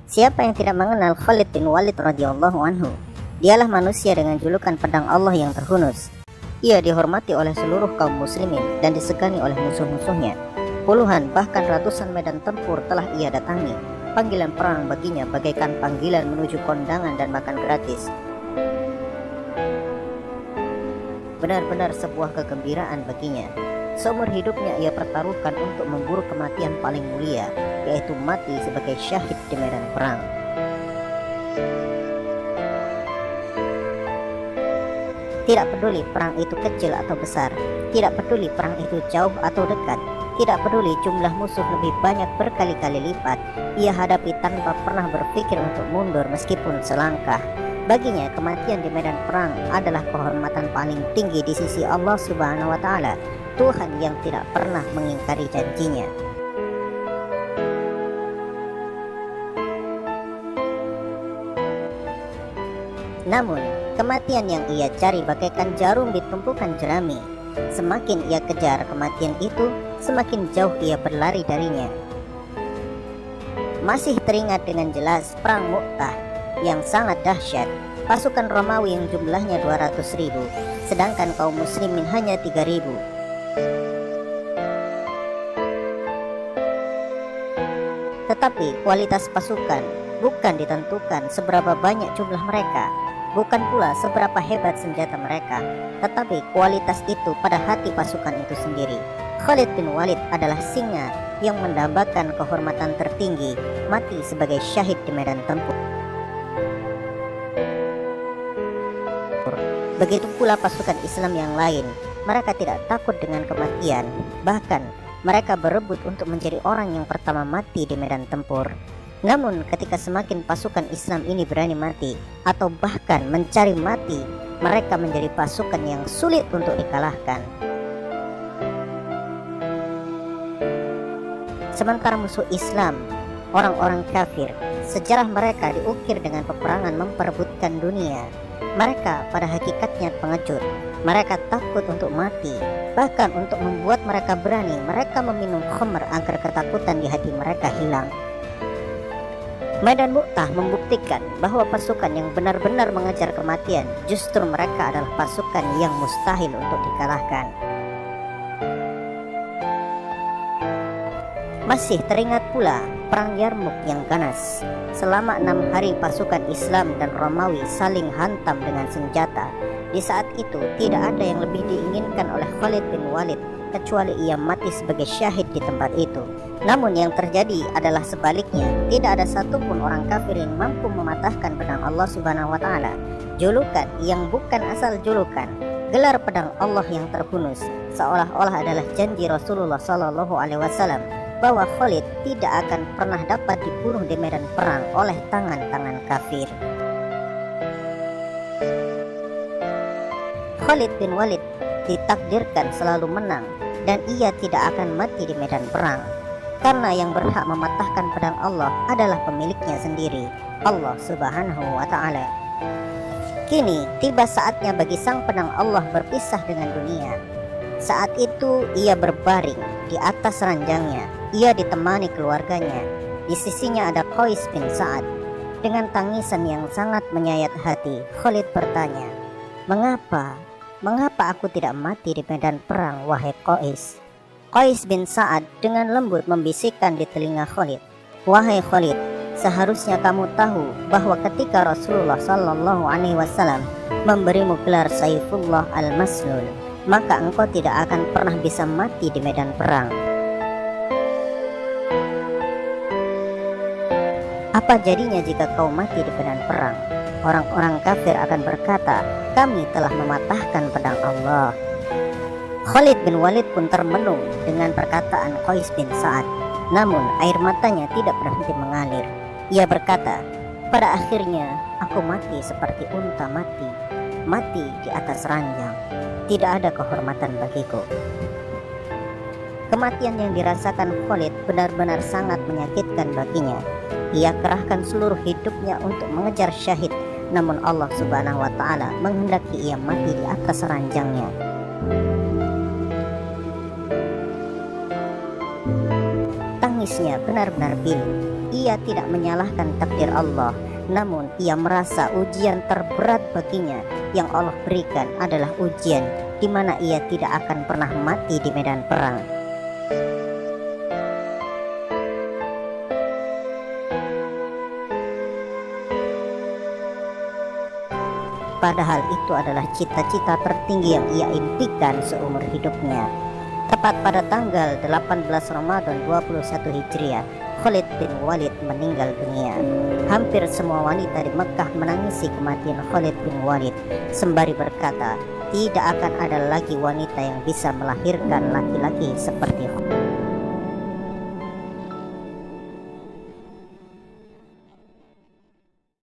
Siapa yang tidak mengenal Khalid bin Walid radhiyallahu anhu? Dialah manusia dengan julukan pedang Allah yang terhunus. Ia dihormati oleh seluruh kaum muslimin dan disegani oleh musuh-musuhnya. Puluhan bahkan ratusan medan tempur telah ia datangi. Panggilan perang baginya bagaikan panggilan menuju kondangan dan makan gratis. Benar-benar sebuah kegembiraan baginya. Seumur hidupnya ia pertaruhkan untuk memburu kematian paling mulia, yaitu mati sebagai syahid di medan perang. Tidak peduli perang itu kecil atau besar, tidak peduli perang itu jauh atau dekat, tidak peduli jumlah musuh lebih banyak berkali-kali lipat, ia hadapi tanpa pernah berpikir untuk mundur meskipun selangkah. Baginya kematian di medan perang adalah kehormatan paling tinggi di sisi Allah Subhanahu wa Ta'ala, Tuhan yang tidak pernah mengingkari janjinya. Namun, kematian yang ia cari bagaikan jarum di tumpukan jerami. Semakin ia kejar kematian itu, semakin jauh ia berlari darinya. Masih teringat dengan jelas perang Mu'tah yang sangat dahsyat. Pasukan Romawi yang jumlahnya 200.000, sedangkan kaum muslimin hanya 3.000. Tetapi kualitas pasukan bukan ditentukan seberapa banyak jumlah mereka, bukan pula seberapa hebat senjata mereka, tetapi kualitas itu pada hati pasukan itu sendiri. Khalid bin Walid adalah singa yang mendambakan kehormatan tertinggi, mati sebagai syahid di medan tempur. Begitu pula pasukan Islam yang lain, mereka tidak takut dengan kematian, bahkan mereka berebut untuk menjadi orang yang pertama mati di medan tempur. Namun ketika semakin pasukan Islam ini berani mati atau bahkan mencari mati, mereka menjadi pasukan yang sulit untuk dikalahkan. Sementara musuh Islam, orang-orang kafir, sejarah mereka diukir dengan peperangan memperebutkan dunia. Mereka pada hakikatnya pengecut. Mereka takut untuk mati. Bahkan untuk membuat mereka berani, mereka meminum khamr agar ketakutan di hati mereka hilang. Medan Mu'tah membuktikan bahwa pasukan yang benar-benar mengejar kematian justru mereka adalah pasukan yang mustahil untuk dikalahkan. Masih teringat pula perang Yarmuk yang ganas. Selama 6 hari pasukan Islam dan Romawi saling hantam dengan senjata. Di saat itu tidak ada yang lebih diinginkan oleh Khalid bin Walid kecuali ia mati sebagai syahid di tempat itu. Namun yang terjadi adalah sebaliknya. Tidak ada satupun orang kafir yang mampu mematahkan pedang Allah Subhanahu wa Ta'ala. Julukan yang bukan asal julukan, gelar pedang Allah yang terhunus, seolah-olah adalah janji Rasulullah SAW bahwa Khalid tidak akan pernah dapat dibunuh di medan perang oleh tangan-tangan kafir. Khalid bin Walid ditakdirkan selalu menang dan ia tidak akan mati di medan perang, karena yang berhak mematahkan pedang Allah adalah pemiliknya sendiri, Allah Subhanahu wa Ta'ala. Kini tiba saatnya bagi sang pedang Allah berpisah dengan dunia. Saat itu ia berbaring di atas ranjangnya. Ia ditemani keluarganya. Di sisinya ada Qais bin Sa'ad. Dengan tangisan yang sangat menyayat hati, Khalid bertanya, Mengapa aku tidak mati di medan perang, wahai Qais?" Qais bin Sa'ad dengan lembut membisikkan di telinga Khalid, "Wahai Khalid, seharusnya kamu tahu bahwa ketika Rasulullah SAW memberimu gelar Saifullah al-Maslul, maka engkau tidak akan pernah bisa mati di medan perang. Apa jadinya jika kau mati di medan perang? Orang-orang kafir akan berkata, kami telah mematahkan pedang Allah." Khalid bin Walid pun termenung dengan perkataan Qais bin Sa'ad. Namun air matanya tidak berhenti mengalir. Ia berkata, "Pada akhirnya aku mati seperti unta mati di atas ranjang. Tidak ada kehormatan bagiku." Kematian yang dirasakan Khalid benar-benar sangat menyakitkan baginya. Ia kerahkan seluruh hidupnya untuk mengejar syahid, namun Allah Subhanahu wa Ta'ala menghendaki ia mati di atas ranjangnya. Tangisnya benar-benar pilu. Ia tidak menyalahkan takdir Allah, namun ia merasa ujian terberat baginya yang Allah berikan adalah ujian di mana ia tidak akan pernah mati di medan perang. Padahal itu adalah cita-cita tertinggi yang ia impikan seumur hidupnya. Tepat pada tanggal 18 Ramadan 21 Hijriah, Khalid bin Walid meninggal dunia. Hampir semua wanita di Mekah menangisi kematian Khalid bin Walid sembari berkata, tidak akan ada lagi wanita yang bisa melahirkan laki-laki seperti Khalid.